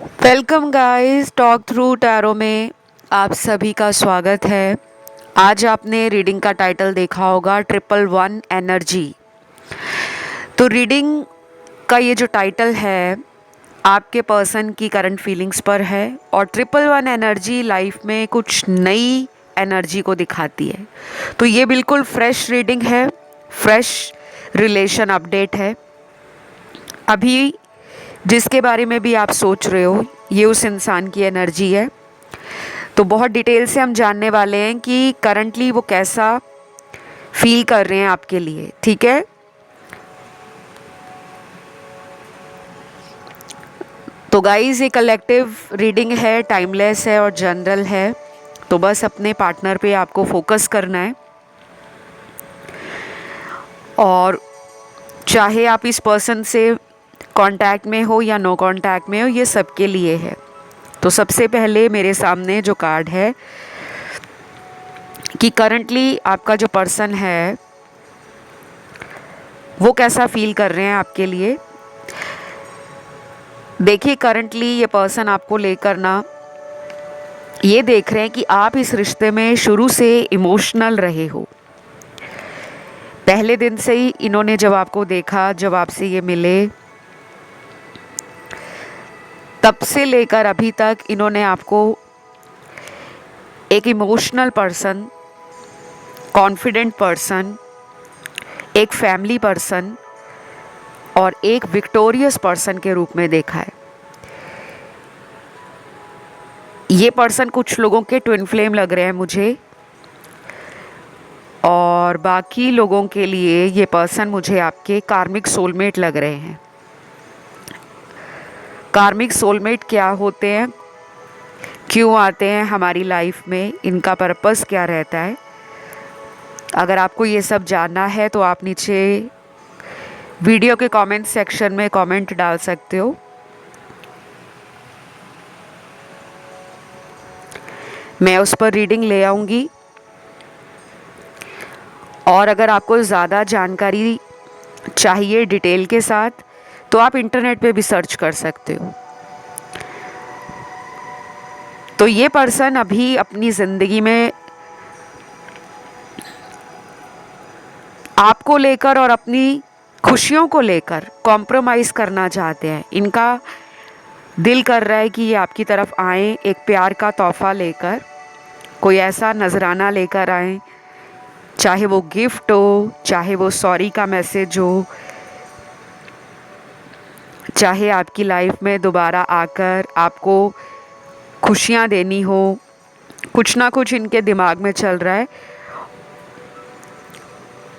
Welcome guys, talk through tarot में आप सभी का स्वागत है। आज आपने रीडिंग का टाइटल देखा होगा, 111 एनर्जी। तो रीडिंग का ये जो टाइटल है आपके पर्सन की करंट फीलिंग्स पर है और 111 एनर्जी लाइफ में कुछ नई एनर्जी को दिखाती है। तो ये बिल्कुल फ्रेश रीडिंग है, फ्रेश रिलेशन अपडेट है। अभी जिसके बारे में भी आप सोच रहे हो ये उस इंसान की एनर्जी है। तो बहुत डिटेल से हम जानने वाले हैं कि करंटली वो कैसा फील कर रहे हैं आपके लिए, ठीक है। तो गाइस, ये कलेक्टिव रीडिंग है, टाइमलेस है और जनरल है। तो बस अपने पार्टनर पे आपको फोकस करना है और चाहे आप इस पर्सन से कांटेक्ट में हो या नो कांटेक्ट में हो, ये सबके लिए है। तो सबसे पहले मेरे सामने जो कार्ड है कि करंटली आपका जो पर्सन है वो कैसा फील कर रहे हैं आपके लिए। देखिए, करंटली ये पर्सन आपको लेकर ना ये देख रहे हैं कि आप इस रिश्ते में शुरू से इमोशनल रहे हो। पहले दिन से ही इन्होंने जब आपको देखा, जब आपसे ये मिले, तब से लेकर अभी तक इन्होंने आपको एक इमोशनल पर्सन, कॉन्फिडेंट पर्सन, एक फैमिली पर्सन और एक विक्टोरियस पर्सन के रूप में देखा है। ये पर्सन कुछ लोगों के ट्विन फ्लेम लग रहे हैं मुझे, और बाकी लोगों के लिए ये पर्सन मुझे आपके कार्मिक सोलमेट लग रहे हैं। कार्मिक सोलमेट क्या होते हैं, क्यों आते हैं हमारी लाइफ में, इनका पर्पस क्या रहता है, अगर आपको ये सब जानना है तो आप नीचे वीडियो के कमेंट सेक्शन में कमेंट डाल सकते हो। मैं उस पर रीडिंग ले आऊँगी। और अगर आपको ज़्यादा जानकारी चाहिए डिटेल के साथ, तो आप इंटरनेट पे भी सर्च कर सकते हो। तो ये पर्सन अभी अपनी ज़िंदगी में आपको लेकर और अपनी खुशियों को लेकर कॉम्प्रोमाइज़ करना चाहते हैं। इनका दिल कर रहा है कि ये आपकी तरफ आएँ, एक प्यार का तोहफ़ा लेकर, कोई ऐसा नजराना लेकर आएँ, चाहे वो गिफ्ट हो, चाहे वो सॉरी का मैसेज हो, चाहे आपकी लाइफ में दोबारा आकर आपको खुशियाँ देनी हो। कुछ ना कुछ इनके दिमाग में चल रहा है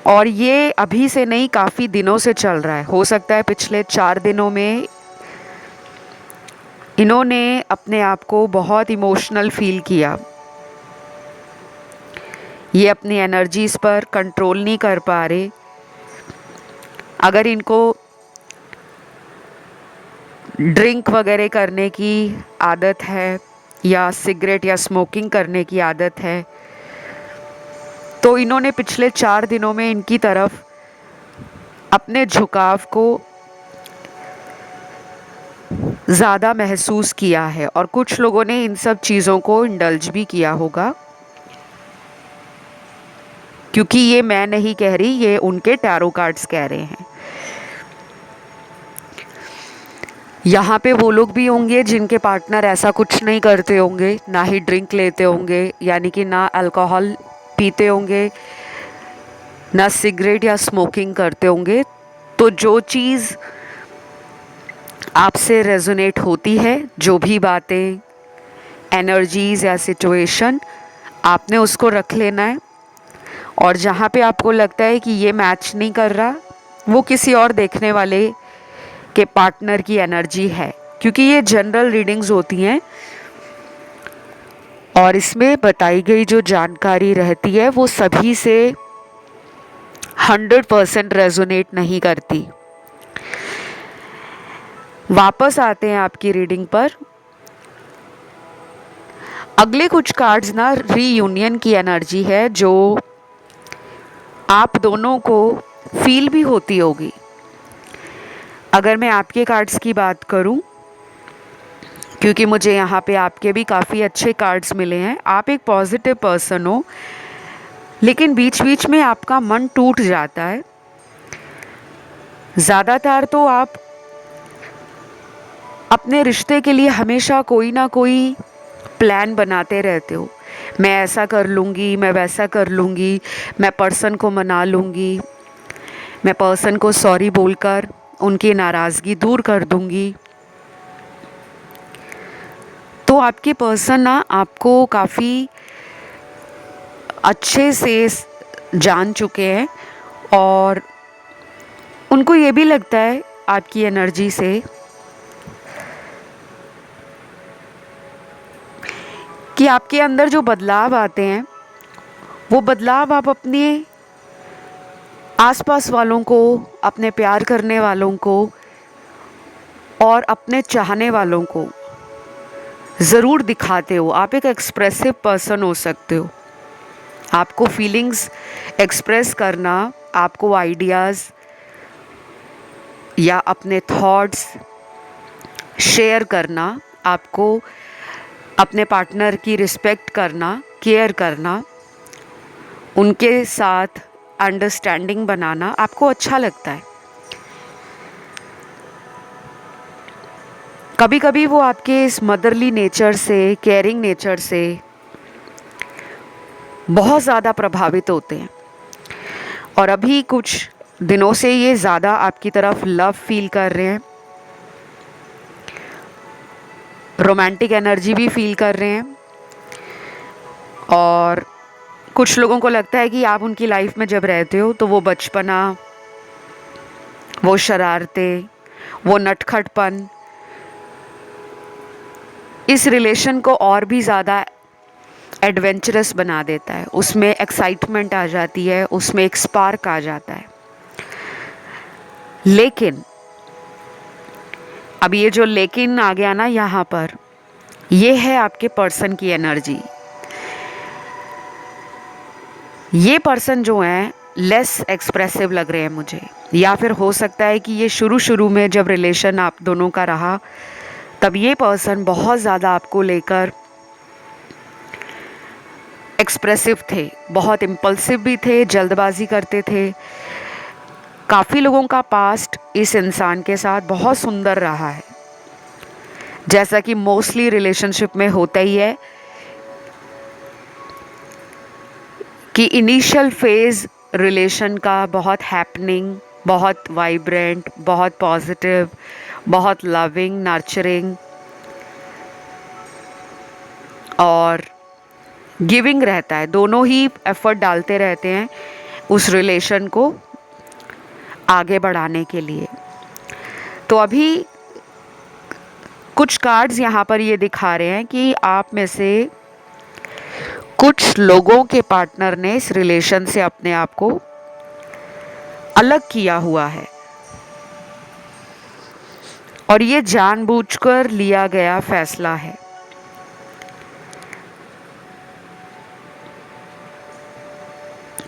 और ये अभी से नहीं, काफ़ी दिनों से चल रहा है। हो सकता है पिछले 4 दिनों में इन्होंने अपने आप को बहुत इमोशनल फील किया। ये अपनी एनर्जीज़ पर कंट्रोल नहीं कर पा रहे। अगर इनको ड्रिंक वगैरह करने की आदत है या सिगरेट या स्मोकिंग करने की आदत है, तो इन्होंने पिछले 4 दिनों में इनकी तरफ अपने झुकाव को ज़्यादा महसूस किया है और कुछ लोगों ने इन सब चीज़ों को इंडल्ज भी किया होगा। क्योंकि ये मैं नहीं कह रही, ये उनके टैरो कार्ड्स कह रहे हैं। यहाँ पे वो लोग भी होंगे जिनके पार्टनर ऐसा कुछ नहीं करते होंगे, ना ही ड्रिंक लेते होंगे, यानी कि ना अल्कोहल पीते होंगे, ना सिगरेट या स्मोकिंग करते होंगे। तो जो चीज़ आपसे रेजोनेट होती है, जो भी बातें, एनर्जीज़ या सिचुएशन, आपने उसको रख लेना है। और जहाँ पे आपको लगता है कि ये मैच नहीं कर रहा, वो किसी और देखने वाले के पार्टनर की एनर्जी है। क्योंकि ये जनरल रीडिंग्स होती हैं और इसमें बताई गई जो जानकारी रहती है वो सभी से 100% रेजोनेट नहीं करती। वापस आते हैं आपकी रीडिंग पर। अगले कुछ कार्ड्स ना रीयूनियन की एनर्जी है, जो आप दोनों को फील भी होती होगी। अगर मैं आपके कार्ड्स की बात करूं क्योंकि मुझे यहाँ पे आपके भी काफ़ी अच्छे कार्ड्स मिले हैं। आप एक पॉजिटिव पर्सन हो, लेकिन बीच बीच में आपका मन टूट जाता है। ज़्यादातर तो आप अपने रिश्ते के लिए हमेशा कोई ना कोई प्लान बनाते रहते हो। मैं ऐसा कर लूँगी, मैं वैसा कर लूँगी, मैं पर्सन को मना लूँगी, मैं पर्सन को सॉरी बोलकर उनकी नाराज़गी दूर कर दूँगी। तो आपके पर्सन ना आपको काफ़ी अच्छे से जान चुके हैं और उनको ये भी लगता है आपकी एनर्जी से कि आपके अंदर जो बदलाव आते हैं वो बदलाव आप अपने आसपास वालों को, अपने प्यार करने वालों को और अपने चाहने वालों को ज़रूर दिखाते हो। आप एक एक्सप्रेसिव पर्सन हो सकते हो। आपको फीलिंग्स एक्सप्रेस करना, आपको आइडियाज़ या अपने थॉट्स शेयर करना, आपको अपने पार्टनर की रिस्पेक्ट करना, केयर करना, उनके साथ अंडरस्टैंडिंग बनाना आपको अच्छा लगता है। कभी कभी वो आपके इस मदरली नेचर से, केयरिंग नेचर से बहुत ज़्यादा प्रभावित होते हैं और अभी कुछ दिनों से ये ज़्यादा आपकी तरफ लव फील कर रहे हैं, रोमांटिक एनर्जी भी फील कर रहे हैं। और कुछ लोगों को लगता है कि आप उनकी लाइफ में जब रहते हो तो वो बचपना, वो शरारतें, वो नटखटपन इस रिलेशन को और भी ज़्यादा एडवेंचरस बना देता है। उसमें एक्साइटमेंट आ जाती है, उसमें एक स्पार्क आ जाता है। लेकिन अब ये जो लेकिन आ गया ना यहाँ पर, ये है आपके पर्सन की एनर्जी। ये पर्सन जो हैं लेस एक्सप्रेसिव लग रहे हैं मुझे, या फिर हो सकता है कि ये शुरू में जब रिलेशन आप दोनों का रहा तब ये पर्सन बहुत ज़्यादा आपको लेकर एक्सप्रेसिव थे, बहुत इम्पल्सिव भी थे, जल्दबाजी करते थे। काफ़ी लोगों का पास्ट इस इंसान के साथ बहुत सुंदर रहा है, जैसा कि मोस्टली रिलेशनशिप में होता ही है कि इनिशियल फेज़ रिलेशन का बहुत हैपनिंग, बहुत वाइब्रेंट, बहुत पॉजिटिव, बहुत लविंग, नर्चरिंग और गिविंग रहता है। दोनों ही एफर्ट डालते रहते हैं उस रिलेशन को आगे बढ़ाने के लिए। तो अभी कुछ कार्ड्स यहाँ पर ये दिखा रहे हैं कि आप में से कुछ लोगों के पार्टनर ने इस रिलेशन से अपने आप को अलग किया हुआ है और ये जानबूझकर लिया गया फैसला है।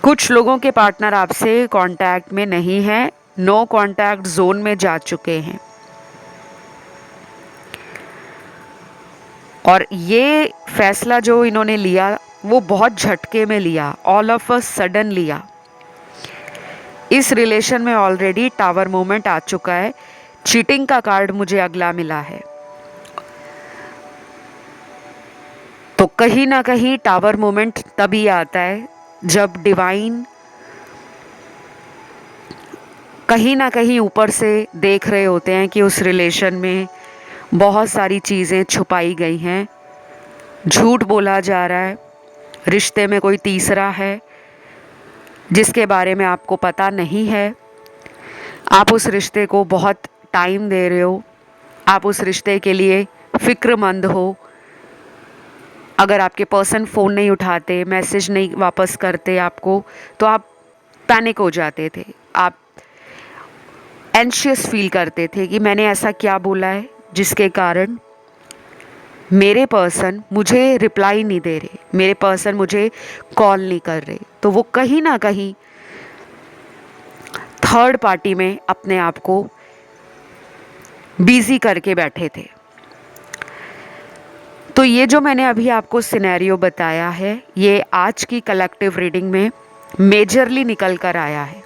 कुछ लोगों के पार्टनर आपसे कांटेक्ट में नहीं हैं, नो कांटेक्ट जोन में जा चुके हैं और ये फैसला जो इन्होंने लिया वो बहुत झटके में लिया, ऑल ऑफ अ सडन लिया। इस रिलेशन में ऑलरेडी टावर मोमेंट आ चुका है। चीटिंग का कार्ड मुझे अगला मिला है, तो कहीं ना कहीं टावर मोमेंट तभी आता है जब डिवाइन कहीं ना कहीं ऊपर से देख रहे होते हैं कि उस रिलेशन में बहुत सारी चीज़ें छुपाई गई हैं, झूठ बोला जा रहा है, रिश्ते में कोई तीसरा है जिसके बारे में आपको पता नहीं है। आप उस रिश्ते को बहुत टाइम दे रहे हो, आप उस रिश्ते के लिए फ़िक्रमंद हो। अगर आपके पर्सन फ़ोन नहीं उठाते, मैसेज नहीं वापस करते आपको, तो आप पैनिक हो जाते थे, आप एंशियस फील करते थे कि मैंने ऐसा क्या बोला है जिसके कारण मेरे पर्सन मुझे रिप्लाई नहीं दे रहे, मेरे पर्सन मुझे कॉल नहीं कर रहे। तो वो कहीं ना कहीं थर्ड पार्टी में अपने आप को बिजी करके बैठे थे। तो ये जो मैंने अभी आपको सिनेरियो बताया है, ये आज की कलेक्टिव रीडिंग में मेजरली निकल कर आया है।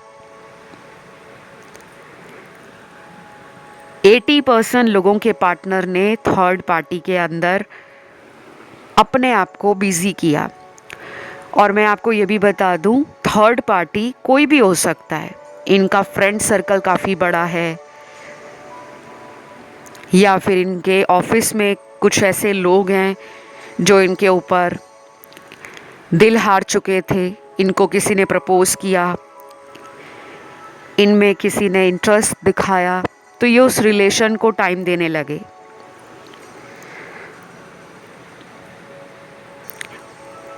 80% लोगों के पार्टनर ने थर्ड पार्टी के अंदर अपने आप को बिजी किया। और मैं आपको ये भी बता दूं, थर्ड पार्टी कोई भी हो सकता है। इनका फ्रेंड सर्कल काफ़ी बड़ा है, या फिर इनके ऑफिस में कुछ ऐसे लोग हैं जो इनके ऊपर दिल हार चुके थे। इनको किसी ने प्रपोज किया, इनमें किसी ने इंटरेस्ट दिखाया, तो ये उस रिलेशन को टाइम देने लगे।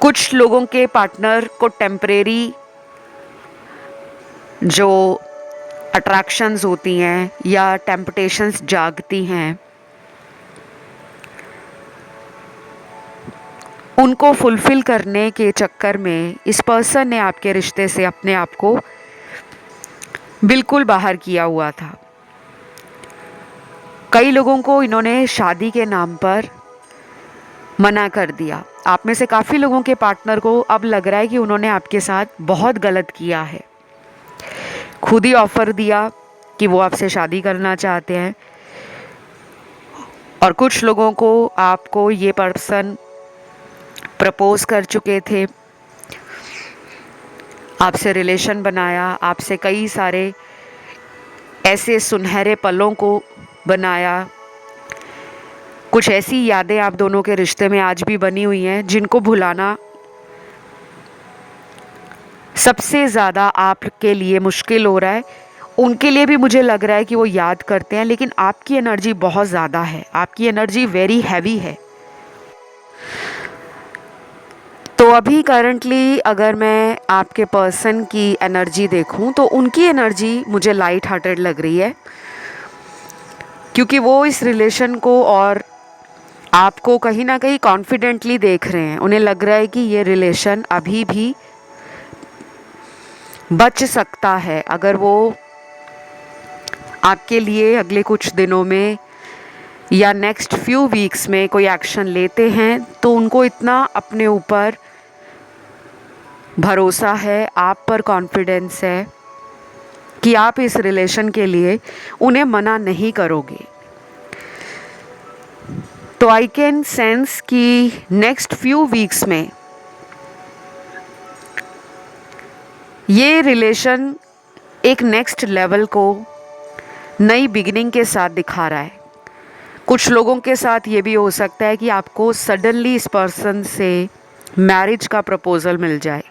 कुछ लोगों के पार्टनर को टेम्परेरी जो अट्रैक्शंस होती हैं या टेम्पटेशंस जागती हैं, उनको फुलफिल करने के चक्कर में इस पर्सन ने आपके रिश्ते से अपने आप को बिल्कुल बाहर किया हुआ था। कई लोगों को इन्होंने शादी के नाम पर मना कर दिया। आप में से काफ़ी लोगों के पार्टनर को अब लग रहा है कि उन्होंने आपके साथ बहुत गलत किया है। खुद ही ऑफर दिया कि वो आपसे शादी करना चाहते हैं, और कुछ लोगों को आपको ये पर्सन प्रपोज कर चुके थे, आपसे रिलेशन बनाया, आपसे कई सारे ऐसे सुनहरे पलों को बनाया। कुछ ऐसी यादें आप दोनों के रिश्ते में आज भी बनी हुई हैं जिनको भुलाना सबसे ज़्यादा आपके लिए मुश्किल हो रहा है। उनके लिए भी मुझे लग रहा है कि वो याद करते हैं, लेकिन आपकी एनर्जी बहुत ज़्यादा है, आपकी एनर्जी वेरी हैवी है। तो अभी करंटली अगर मैं आपके पर्सन की एनर्जी देखूं तो उनकी एनर्जी मुझे लाइट हार्टेड लग रही है, क्योंकि वो इस रिलेशन को और आपको कहीं ना कहीं कॉन्फिडेंटली देख रहे हैं। उन्हें लग रहा है कि ये रिलेशन अभी भी बच सकता है। अगर वो आपके लिए अगले कुछ दिनों में या नेक्स्ट फ्यू वीक्स में कोई एक्शन लेते हैं, तो उनको इतना अपने ऊपर भरोसा है, आप पर कॉन्फिडेंस है कि आप इस रिलेशन के लिए उन्हें मना नहीं करोगे। तो आई कैन सेंस कि नेक्स्ट फ्यू वीक्स में ये रिलेशन एक नेक्स्ट लेवल को नई बिगिनिंग के साथ दिखा रहा है। कुछ लोगों के साथ ये भी हो सकता है कि आपको सडनली इस पर्सन से मैरिज का प्रपोजल मिल जाए,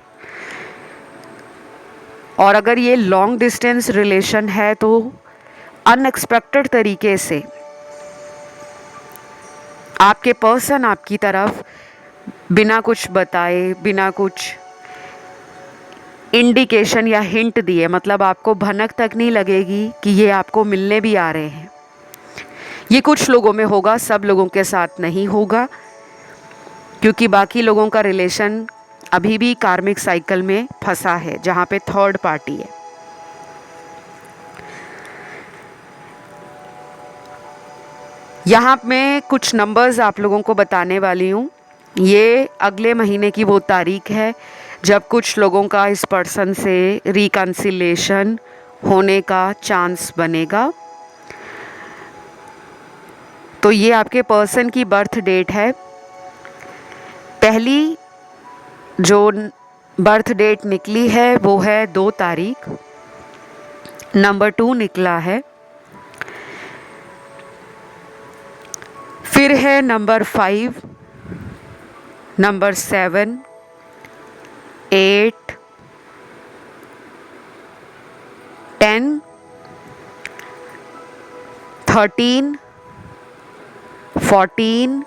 और अगर ये लॉन्ग डिस्टेंस रिलेशन है तो अनएक्सपेक्टेड तरीके से आपके पर्सन आपकी तरफ बिना कुछ बताए, बिना कुछ इंडिकेशन या हिंट दिए, मतलब आपको भनक तक नहीं लगेगी कि ये आपको मिलने भी आ रहे हैं। ये कुछ लोगों में होगा, सब लोगों के साथ नहीं होगा, क्योंकि बाकी लोगों का रिलेशन अभी भी कार्मिक साइकिल में फंसा है जहाँ पे थर्ड पार्टी है। यहाँ मैं कुछ नंबर्स आप लोगों को बताने वाली हूँ। ये अगले महीने की वो तारीख है जब कुछ लोगों का इस पर्सन से रिकन्सिलेशन होने का चांस बनेगा। तो ये आपके पर्सन की बर्थ डेट है। पहली जो बर्थ डेट निकली है वो है 2 तारीख, नंबर 2 निकला है, फिर है नंबर 5, नंबर 7, 8, 10, 13, 14,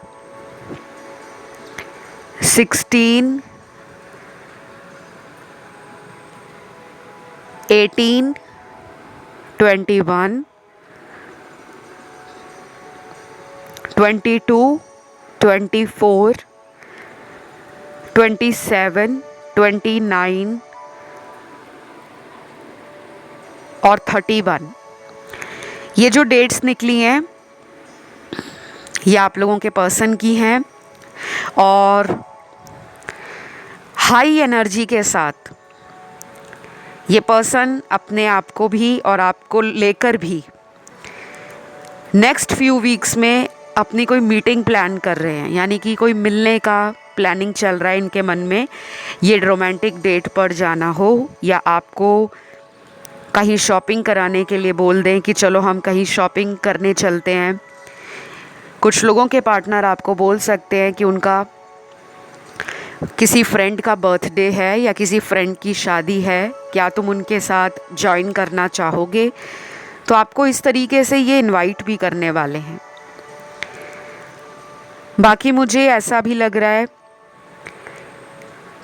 16, 18, 21, 22, 24, 27, 29 और 31। ये जो डेट्स निकली हैं ये आप लोगों के पर्सन की हैं। और हाई एनर्जी के साथ ये पर्सन अपने आप को भी और आपको लेकर भी नेक्स्ट फ्यू वीक्स में अपनी कोई मीटिंग प्लान कर रहे हैं, यानी कि कोई मिलने का प्लानिंग चल रहा है इनके मन में। ये रोमांटिक डेट पर जाना हो या आपको कहीं शॉपिंग कराने के लिए बोल दें कि चलो हम कहीं शॉपिंग करने चलते हैं। कुछ लोगों के पार्टनर आपको बोल सकते हैं कि उनका किसी फ्रेंड का बर्थडे है या किसी फ्रेंड की शादी है, क्या तुम उनके साथ ज्वाइन करना चाहोगे? तो आपको इस तरीके से ये इनवाइट भी करने वाले हैं। बाकी मुझे ऐसा भी लग रहा है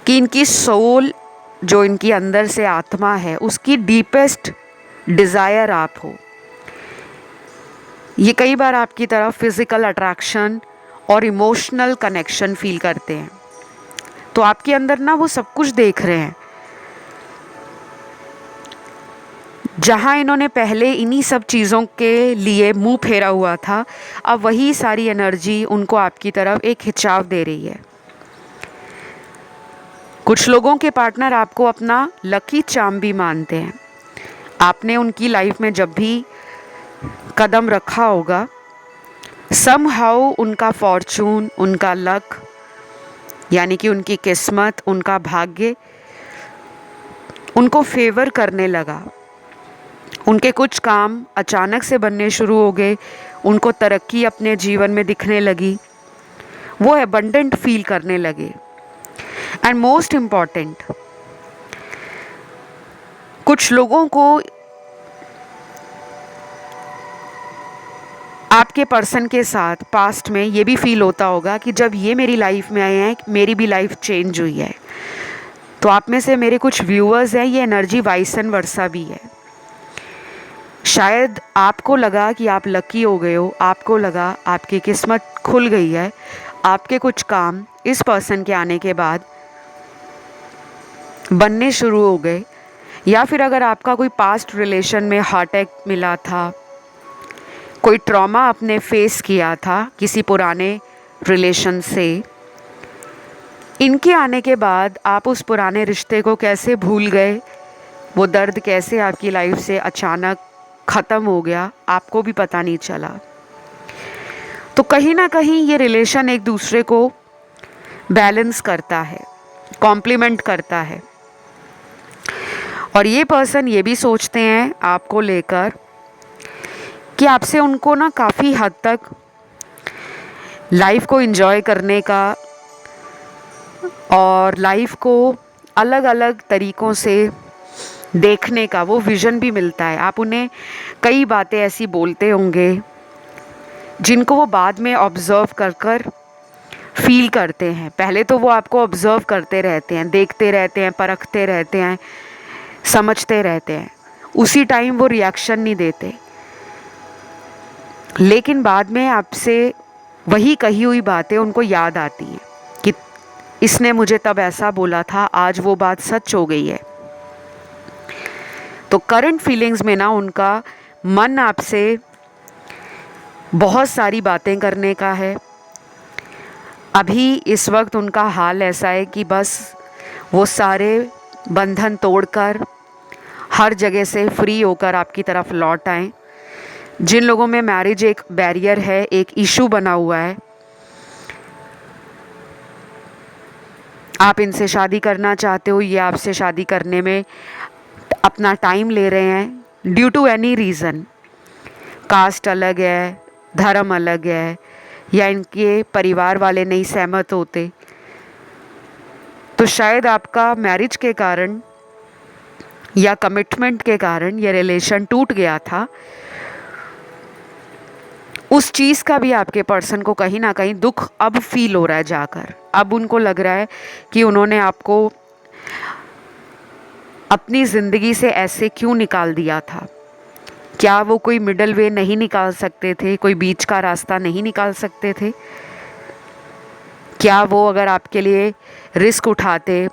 कि इनकी सोल, जो इनकी अंदर से आत्मा है, उसकी डीपेस्ट डिज़ायर आप हो। ये कई बार आपकी तरफ फिज़िकल अट्रैक्शन और इमोशनल कनेक्शन फील करते हैं। तो आपके अंदर ना वो सब कुछ देख रहे हैं। जहाँ इन्होंने पहले इन्हीं सब चीज़ों के लिए मुंह फेरा हुआ था, अब वही सारी एनर्जी उनको आपकी तरफ एक खिंचाव दे रही है। कुछ लोगों के पार्टनर आपको अपना लकी चार्म भी मानते हैं। आपने उनकी लाइफ में जब भी कदम रखा होगा, समहाउ उनका फॉर्चून, उनका लक, यानी कि उनकी किस्मत, उनका भाग्य उनको फेवर करने लगा। उनके कुछ काम अचानक से बनने शुरू हो गए, उनको तरक्की अपने जीवन में दिखने लगी, वो एबंडेंट फील करने लगे। एंड मोस्ट इम्पॉर्टेंट, कुछ लोगों को आपके पर्सन के साथ पास्ट में ये भी फील होता होगा कि जब ये मेरी लाइफ में आए हैं, मेरी भी लाइफ चेंज हुई है। तो आप में से मेरे कुछ व्यूअर्स हैं, ये एनर्जी वाइस एंड वर्सा भी है। शायद आपको लगा कि आप लकी हो गए हो, आपको लगा आपकी किस्मत खुल गई है, आपके कुछ काम इस पर्सन के आने के बाद बनने शुरू हो गए। या फिर अगर आपका कोई पास्ट रिलेशन में हार्ट अटैक मिला था, कोई ट्रॉमा आपने फेस किया था किसी पुराने रिलेशन से, इनके आने के बाद आप उस पुराने रिश्ते को कैसे भूल गए, वो दर्द कैसे आपकी लाइफ से अचानक ख़त्म हो गया, आपको भी पता नहीं चला। तो कहीं ना कहीं ये रिलेशन एक दूसरे को बैलेंस करता है, कॉम्प्लीमेंट करता है। और ये पर्सन ये भी सोचते हैं आपको लेकर कि आपसे उनको ना काफ़ी हद तक लाइफ को एंजॉय करने का और लाइफ को अलग अलग तरीक़ों से देखने का वो विज़न भी मिलता है। आप उन्हें कई बातें ऐसी बोलते होंगे जिनको वो बाद में ऑब्ज़र्व कर कर फील करते हैं। पहले तो वो आपको ऑब्ज़र्व करते रहते हैं, देखते रहते हैं, परखते रहते हैं, समझते रहते हैं, उसी टाइम वो रिएक्शन नहीं देते। लेकिन बाद में आपसे वही कही हुई बातें उनको याद आती हैं कि इसने मुझे तब ऐसा बोला था, आज वो बात सच हो गई है। तो करंट फीलिंग्स में ना उनका मन आपसे बहुत सारी बातें करने का है। अभी इस वक्त उनका हाल ऐसा है कि बस वो सारे बंधन तोड़कर हर जगह से फ्री होकर आपकी तरफ लौट आएं। जिन लोगों में मैरिज एक बैरियर है, एक इशू बना हुआ है, आप इनसे शादी करना चाहते हो, ये आपसे शादी करने में अपना टाइम ले रहे हैं due to any reason. Caste अलग है, धर्म अलग है, या इनके परिवार वाले नहीं सहमत होते। तो शायद आपका मैरिज के कारण या कमिटमेंट के कारण ये रिलेशन टूट गया था। उस चीज़ का भी आपके पर्सन को कहीं ना कहीं दुख अब फील हो रहा है जाकर। अब उनको लग रहा है कि उन्होंने आपको अपनी ज़िंदगी से ऐसे क्यों निकाल दिया था। क्या वो कोई मिडल वे नहीं निकाल सकते थे, कोई बीच का रास्ता नहीं निकाल सकते थे? क्या वो अगर आपके लिए रिस्क उठाते,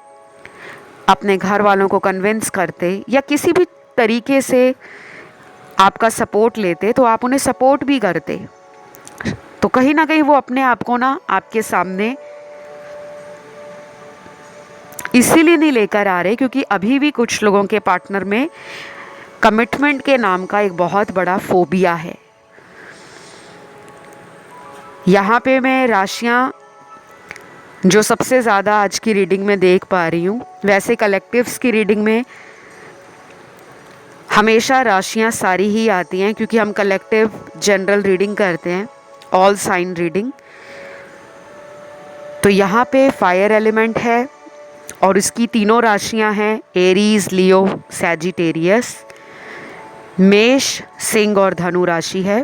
अपने घर वालों को कन्विंस करते या किसी भी तरीके से आपका सपोर्ट लेते, तो आप उन्हें सपोर्ट भी करते। तो कहीं ना कहीं वो अपने आप को ना आपके सामने इसीलिए नहीं लेकर आ रहे क्योंकि अभी भी कुछ लोगों के पार्टनर में कमिटमेंट के नाम का एक बहुत बड़ा फोबिया है। यहाँ पे मैं राशियाँ जो सबसे ज़्यादा आज की रीडिंग में देख पा रही हूँ, वैसे कलेक्टिव्स की रीडिंग में हमेशा राशियाँ सारी ही आती हैं क्योंकि हम कलेक्टिव जनरल रीडिंग करते हैं, ऑल साइन रीडिंग। तो यहाँ पे फायर एलिमेंट है और इसकी तीनों राशियाँ हैं एरीज, लियो, सैजिटेरियस। मेष, सिंह और धनु राशि है।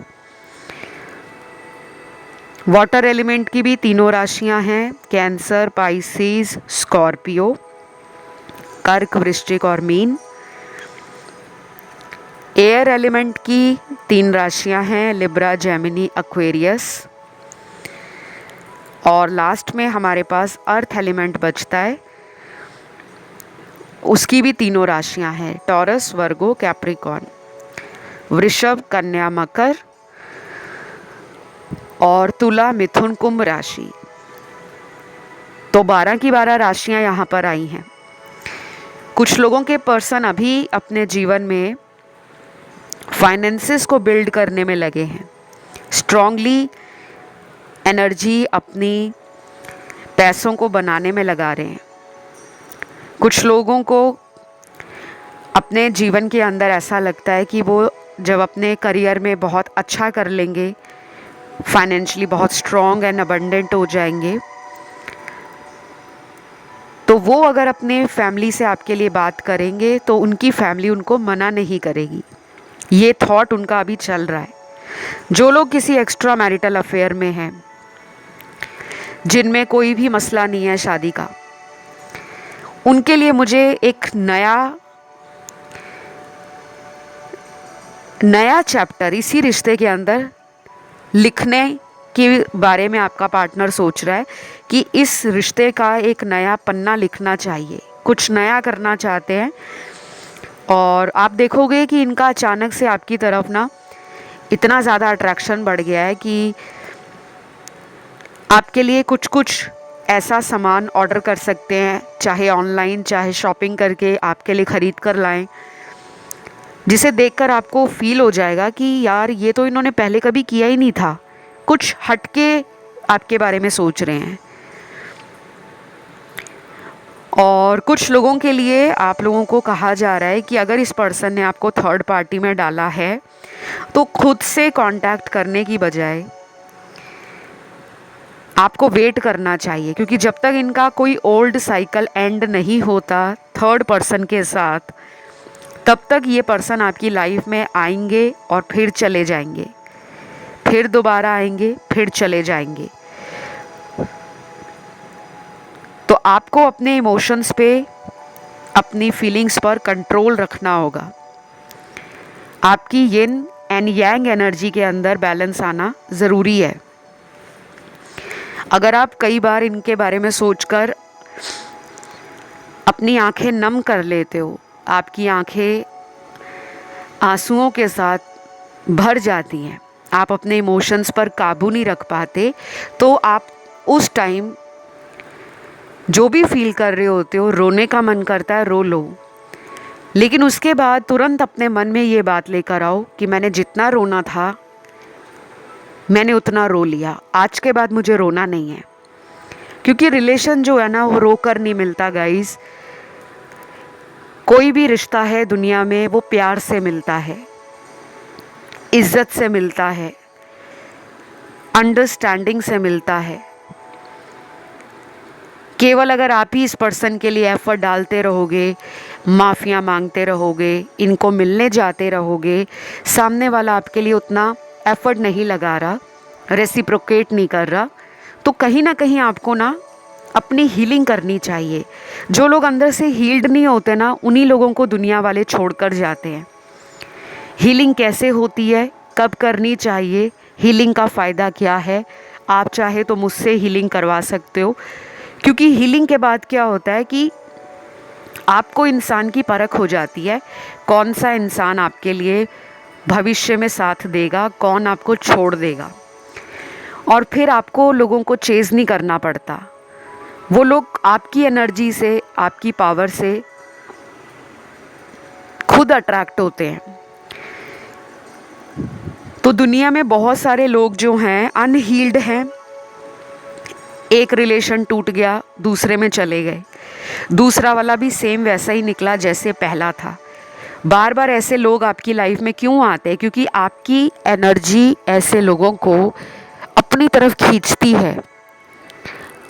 वाटर एलिमेंट की भी तीनों राशियाँ हैं कैंसर, पाइसिस, स्कॉर्पियो, कर्क, वृश्चिक और मीन। एयर एलिमेंट की 3 राशियां हैं लिब्रा, जेमिनी, एक्वेरियस। और लास्ट में हमारे पास अर्थ एलिमेंट बचता है, उसकी भी 3 राशियां हैं टॉरस, वर्गो, कैप्रिकॉर्न। वृषभ, कन्या, मकर और तुला, मिथुन, कुंभ राशि। तो 12 की 12 राशियां यहाँ पर आई हैं। कुछ लोगों के पर्सन अभी अपने जीवन में फाइनेंसेस को बिल्ड करने में लगे हैं, स्ट्रांगली एनर्जी अपनी पैसों को बनाने में लगा रहे हैं। कुछ लोगों को अपने जीवन के अंदर ऐसा लगता है कि वो जब अपने करियर में बहुत अच्छा कर लेंगे, फाइनेंशियली बहुत स्ट्रांग एंड अबंडेंट हो जाएंगे, तो वो अगर अपने फैमिली से आपके लिए बात करेंगे तो उनकी फैमिली उनको मना नहीं करेगी। ये थॉट उनका अभी चल रहा है। जो लोग किसी एक्स्ट्रा मैरिटल अफेयर में हैं, जिनमें कोई भी मसला नहीं है शादी का, उनके लिए मुझे एक नया चैप्टर इसी रिश्ते के अंदर लिखने के बारे में आपका पार्टनर सोच रहा है कि इस रिश्ते का एक नया पन्ना लिखना चाहिए, कुछ नया करना चाहते हैं। और आप देखोगे कि इनका अचानक से आपकी तरफ ना इतना ज़्यादा अट्रैक्शन बढ़ गया है कि आपके लिए कुछ कुछ ऐसा सामान ऑर्डर कर सकते हैं, चाहे ऑनलाइन चाहे शॉपिंग करके आपके लिए ख़रीद कर लाएं, जिसे देखकर आपको फील हो जाएगा कि यार ये तो इन्होंने पहले कभी किया ही नहीं था, कुछ हटके आपके बारे में सोच रहे हैं। और कुछ लोगों के लिए आप लोगों को कहा जा रहा है कि अगर इस पर्सन ने आपको थर्ड पार्टी में डाला है तो खुद से कांटेक्ट करने की बजाय आपको वेट करना चाहिए, क्योंकि जब तक इनका कोई ओल्ड साइकिल एंड नहीं होता थर्ड पर्सन के साथ, तब तक ये पर्सन आपकी लाइफ में आएंगे और फिर चले जाएंगे, फिर दोबारा आएंगे, फिर चले जाएंगे। तो आपको अपने इमोशंस पे, अपनी फीलिंग्स पर कंट्रोल रखना होगा। आपकी यिन एंड यांग एनर्जी के अंदर बैलेंस आना ज़रूरी है। अगर आप कई बार इनके बारे में सोचकर अपनी आंखें नम कर लेते हो, आपकी आंखें आंसुओं के साथ भर जाती हैं, आप अपने इमोशंस पर काबू नहीं रख पाते, तो आप उस टाइम जो भी फील कर रहे होते हो, रोने का मन करता है, रो लो। लेकिन उसके बाद तुरंत अपने मन में ये बात लेकर आओ कि मैंने जितना रोना था मैंने उतना रो लिया, आज के बाद मुझे रोना नहीं है। क्योंकि रिलेशन जो है ना वो रो कर नहीं मिलता गाइस। कोई भी रिश्ता है दुनिया में वो प्यार से मिलता है, इज्जत से मिलता है, अंडरस्टैंडिंग से मिलता है। केवल अगर आप ही इस पर्सन के लिए एफर्ट डालते रहोगे, माफ़ियाँ मांगते रहोगे, इनको मिलने जाते रहोगे, सामने वाला आपके लिए उतना एफर्ट नहीं लगा रहा, रेसिप्रोकेट नहीं कर रहा, तो कहीं ना कहीं आपको ना अपनी हीलिंग करनी चाहिए। जो लोग अंदर से हील्ड नहीं होते ना, उन्हीं लोगों को दुनिया वाले छोड़कर जाते हैं। हीलिंग कैसे होती है, कब करनी चाहिए, हीलिंग का फ़ायदा क्या है, आप चाहे तो मुझसे हीलिंग करवा सकते हो। क्योंकि हीलिंग के बाद क्या होता है कि आपको इंसान की परख हो जाती है, कौन सा इंसान आपके लिए भविष्य में साथ देगा, कौन आपको छोड़ देगा। और फिर आपको लोगों को चेज़ नहीं करना पड़ता, वो लोग आपकी एनर्जी से, आपकी पावर से खुद अट्रैक्ट होते हैं। तो दुनिया में बहुत सारे लोग जो हैं अनहील्ड हैं। एक रिलेशन टूट गया, दूसरे में चले गए, दूसरा वाला भी सेम वैसा ही निकला जैसे पहला था। बार बार ऐसे लोग आपकी लाइफ में क्यों आते हैं? क्योंकि आपकी एनर्जी ऐसे लोगों को अपनी तरफ खींचती है।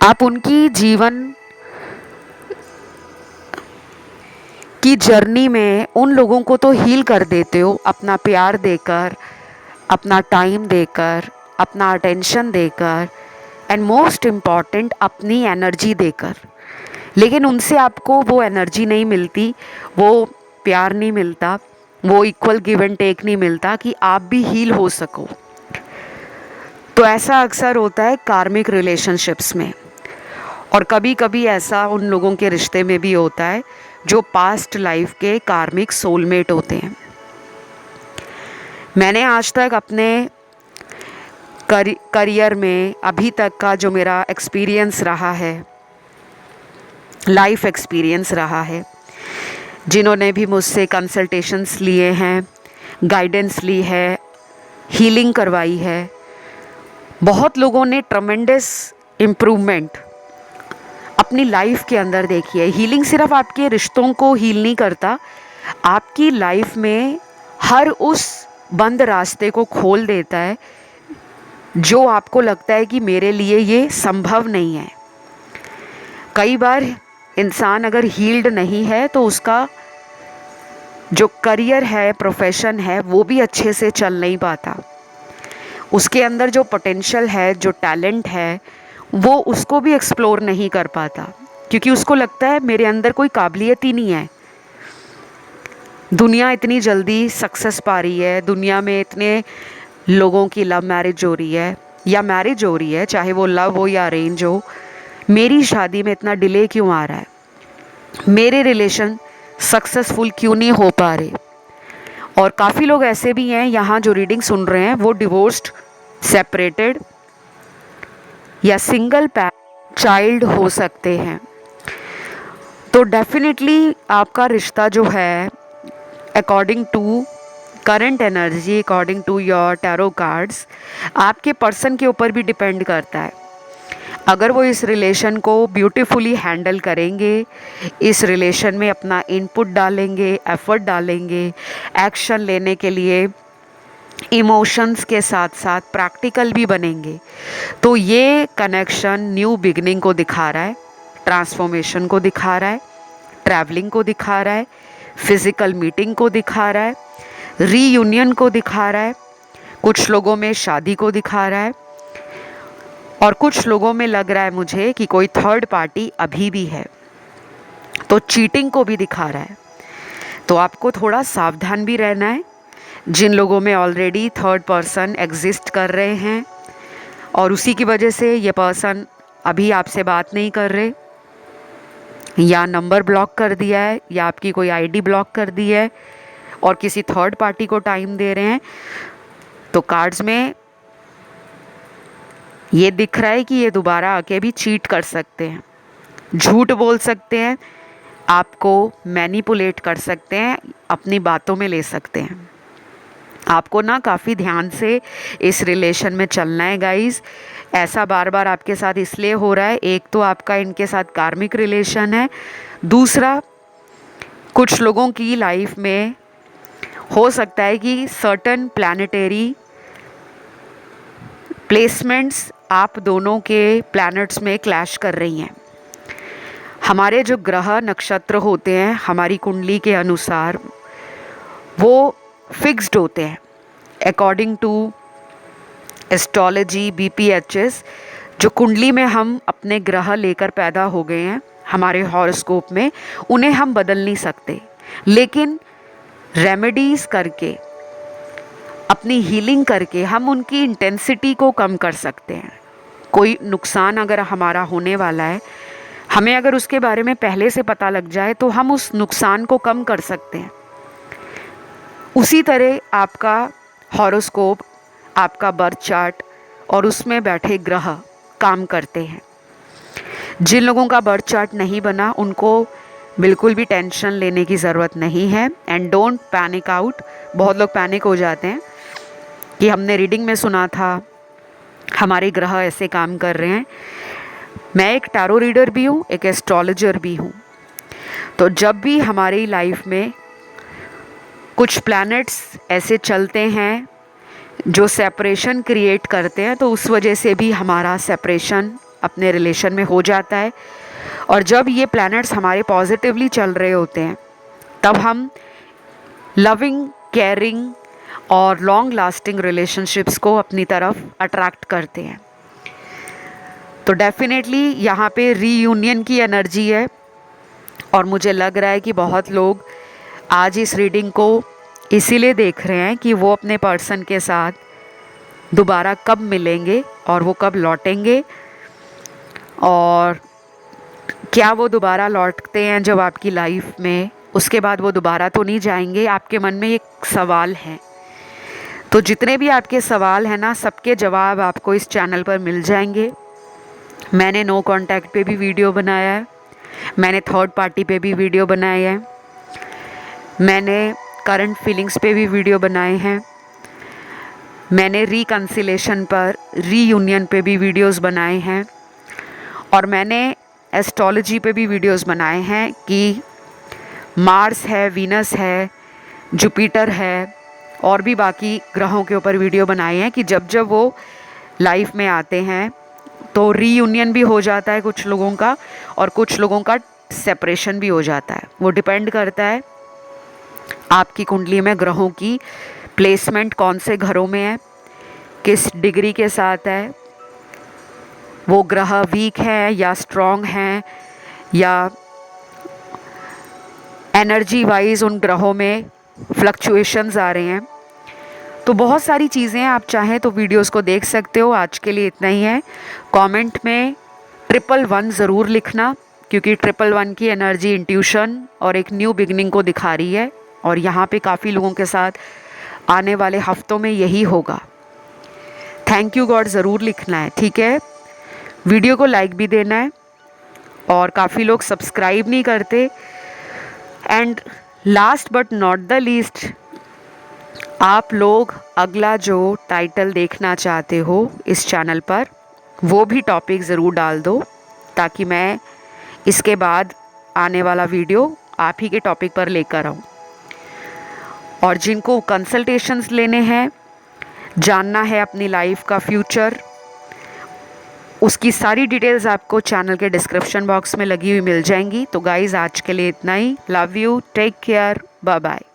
आप उनकी जीवन की जर्नी में उन लोगों को तो हील कर देते हो, अपना प्यार देकर, अपना टाइम देकर, अपना अटेंशन देकर, एंड मोस्ट इम्पॉर्टेंट अपनी एनर्जी देकर। लेकिन उनसे आपको वो एनर्जी नहीं मिलती, वो प्यार नहीं मिलता, वो इक्वल गिव एंड टेक नहीं मिलता कि आप भी हील हो सको। तो ऐसा अक्सर होता है कार्मिक रिलेशनशिप्स में, और कभी कभी ऐसा उन लोगों के रिश्ते में भी होता है जो पास्ट लाइफ के कार्मिक सोलमेट होते हैं। मैंने आज तक अपने करियर में अभी तक का जो मेरा एक्सपीरियंस रहा है, लाइफ एक्सपीरियंस रहा है, जिन्होंने भी मुझसे कंसल्टेशंस लिए हैं, गाइडेंस ली है, हीलिंग करवाई है, बहुत लोगों ने ट्रमेंडस इम्प्रूवमेंट अपनी लाइफ के अंदर देखी है। हीलिंग सिर्फ आपके रिश्तों को हील नहीं करता, आपकी लाइफ में हर उस बंद रास्ते को खोल देता है जो आपको लगता है कि मेरे लिए ये संभव नहीं है। कई बार इंसान अगर हील्ड नहीं है तो उसका जो करियर है, प्रोफेशन है, वो भी अच्छे से चल नहीं पाता। उसके अंदर जो पोटेंशियल है, जो टैलेंट है, वो उसको भी एक्सप्लोर नहीं कर पाता, क्योंकि उसको लगता है मेरे अंदर कोई काबिलियत ही नहीं है। दुनिया इतनी जल्दी सक्सेस पा रही है, दुनिया में इतने लोगों की लव मैरिज हो रही है या मैरिज हो रही है, चाहे वो लव हो या अरेंज हो, मेरी शादी में इतना डिले क्यों आ रहा है? मेरे रिलेशन सक्सेसफुल क्यों नहीं हो पा रहे? और काफ़ी लोग ऐसे भी हैं यहाँ जो रीडिंग सुन रहे हैं, वो डिवोर्स्ड, सेपरेटेड या सिंगल चाइल्ड हो सकते हैं। तो डेफिनेटली आपका रिश्ता जो है, according to current energy, according to your tarot cards, आपके पर्सन के ऊपर भी डिपेंड करता है। अगर वो इस रिलेशन को ब्यूटीफुली हैंडल करेंगे, इस रिलेशन में अपना इनपुट डालेंगे, एफर्ट डालेंगे, एक्शन लेने के लिए इमोशंस के साथ साथ प्रैक्टिकल भी बनेंगे, तो ये कनेक्शन न्यू बिगनिंग को दिखा रहा है, ट्रांसफॉर्मेशन को दिखा रहा है, ट्रैवलिंग को दिखा रहा है, फिज़िकल मीटिंग को दिखा रहा है, रीयूनियन को दिखा रहा है, कुछ लोगों में शादी को दिखा रहा है, और कुछ लोगों में लग रहा है मुझे कि कोई थर्ड पार्टी अभी भी है, तो चीटिंग को भी दिखा रहा है। तो आपको थोड़ा सावधान भी रहना है। जिन लोगों में ऑलरेडी थर्ड पर्सन एग्जिस्ट कर रहे हैं और उसी की वजह से ये पर्सन अभी आपसे बात नहीं कर रहे, या नंबर ब्लॉक कर दिया है, या आपकी कोई आईडी ब्लॉक कर दी है और किसी थर्ड पार्टी को टाइम दे रहे हैं, तो कार्ड्स में ये दिख रहा है कि ये दोबारा आके भी चीट कर सकते हैं, झूठ बोल सकते हैं, आपको मैनिपुलेट कर सकते हैं, अपनी बातों में ले सकते हैं। आपको ना काफ़ी ध्यान से इस रिलेशन में चलना है गाइस। ऐसा बार बार आपके साथ इसलिए हो रहा है, एक तो आपका इनके साथ कार्मिक रिलेशन है, दूसरा कुछ लोगों की लाइफ में हो सकता है कि सर्टन प्लैनेटरी प्लेसमेंट्स आप दोनों के प्लैनेट्स में क्लैश कर रही हैं। हमारे जो ग्रह नक्षत्र होते हैं हमारी कुंडली के अनुसार वो फिक्स्ड होते हैं अकॉर्डिंग टू एस्ट्रोलॉजी, बीपीएचएस। जो कुंडली में हम अपने ग्रह लेकर पैदा हो गए हैं हमारे हॉरोस्कोप में, उन्हें हम बदल नहीं सकते, लेकिन रेमेडीज़ करके, अपनी हीलिंग करके हम उनकी इंटेंसिटी को कम कर सकते हैं। कोई नुकसान अगर हमारा होने वाला है, हमें अगर उसके बारे में पहले से पता लग जाए तो हम उस नुकसान को कम कर सकते हैं। उसी तरह आपका हॉरोस्कोप, आपका बर्थ चार्ट और उसमें बैठे ग्रह काम करते हैं। जिन लोगों का बर्थ चार्ट नहीं बना उनको बिल्कुल भी टेंशन लेने की ज़रूरत नहीं है, एंड डोंट पैनिक आउट। बहुत लोग पैनिक हो जाते हैं कि हमने रीडिंग में सुना था हमारे ग्रह ऐसे काम कर रहे हैं। मैं एक टैरो रीडर भी हूँ, एक एस्ट्रोलॉजर भी हूँ। तो जब भी हमारी लाइफ में कुछ प्लैनेट्स ऐसे चलते हैं जो सेपरेशन क्रिएट करते हैं, तो उस वजह से भी हमारा सेपरेशन अपने रिलेशन में हो जाता है। और जब ये प्लैनेट्स हमारे पॉजिटिवली चल रहे होते हैं तब हम लविंग, केयरिंग और लॉन्ग लास्टिंग रिलेशनशिप्स को अपनी तरफ अट्रैक्ट करते हैं। तो डेफिनेटली यहाँ पे रीयूनियन की एनर्जी है, और मुझे लग रहा है कि बहुत लोग आज इस रीडिंग को इसीलिए देख रहे हैं कि वो अपने पर्सन के साथ दोबारा कब मिलेंगे और वो कब लौटेंगे, और क्या वो दोबारा लौटते हैं जब आपकी लाइफ में, उसके बाद वो दोबारा तो नहीं जाएंगे। आपके मन में एक सवाल है, तो जितने भी आपके सवाल हैं ना, सबके जवाब आपको इस चैनल पर मिल जाएंगे। मैंने नो कांटेक्ट पे भी वीडियो बनाया है, मैंने थर्ड पार्टी पे भी वीडियो बनाए हैं, मैंने करंट फीलिंग्स पे भी वीडियो बनाए हैं, मैंने रिकन्सिलेशन पर, रीयूनियन पे भी वीडियोस बनाए हैं, और मैंने एस्ट्रोलॉजी पे भी वीडियोस बनाए हैं कि मार्स है, वीनस है, जुपिटर है, और भी बाकी ग्रहों के ऊपर वीडियो बनाए हैं कि जब जब वो लाइफ में आते हैं तो रीयूनियन भी हो जाता है कुछ लोगों का, और कुछ लोगों का सेपरेशन भी हो जाता है। वो डिपेंड करता है आपकी कुंडली में ग्रहों की प्लेसमेंट कौन से घरों में है, किस डिग्री के साथ है, वो ग्रह वीक है या स्ट्रॉन्ग हैं, या एनर्जी वाइज उन ग्रहों में फ्लक्चुएशंस आ रहे हैं। तो बहुत सारी चीज़ें हैं, आप चाहें तो वीडियोस को देख सकते हो। आज के लिए इतना ही है। कमेंट में 111 ज़रूर लिखना, क्योंकि 111 की एनर्जी इंट्यूशन और एक न्यू बिगनिंग को दिखा रही है, और यहाँ पे काफ़ी लोगों के साथ आने वाले हफ्तों में यही होगा। थैंक यू गॉड ज़रूर लिखना है, ठीक है। वीडियो को लाइक भी देना है, और काफ़ी लोग सब्सक्राइब नहीं करते। And last but not the least, आप लोग अगला जो टाइटल देखना चाहते हो इस चैनल पर, वो भी टॉपिक ज़रूर डाल दो, ताकि मैं इसके बाद आने वाला वीडियो आप ही के टॉपिक पर लेकर आऊँ। और जिनको कंसल्टेशंस लेने हैं, जानना है अपनी लाइफ का फ्यूचर, उसकी सारी डिटेल्स आपको चैनल के डिस्क्रिप्शन बॉक्स में लगी हुई मिल जाएंगी। तो गाइज़, आज के लिए इतना ही। Love you, take care, bye bye.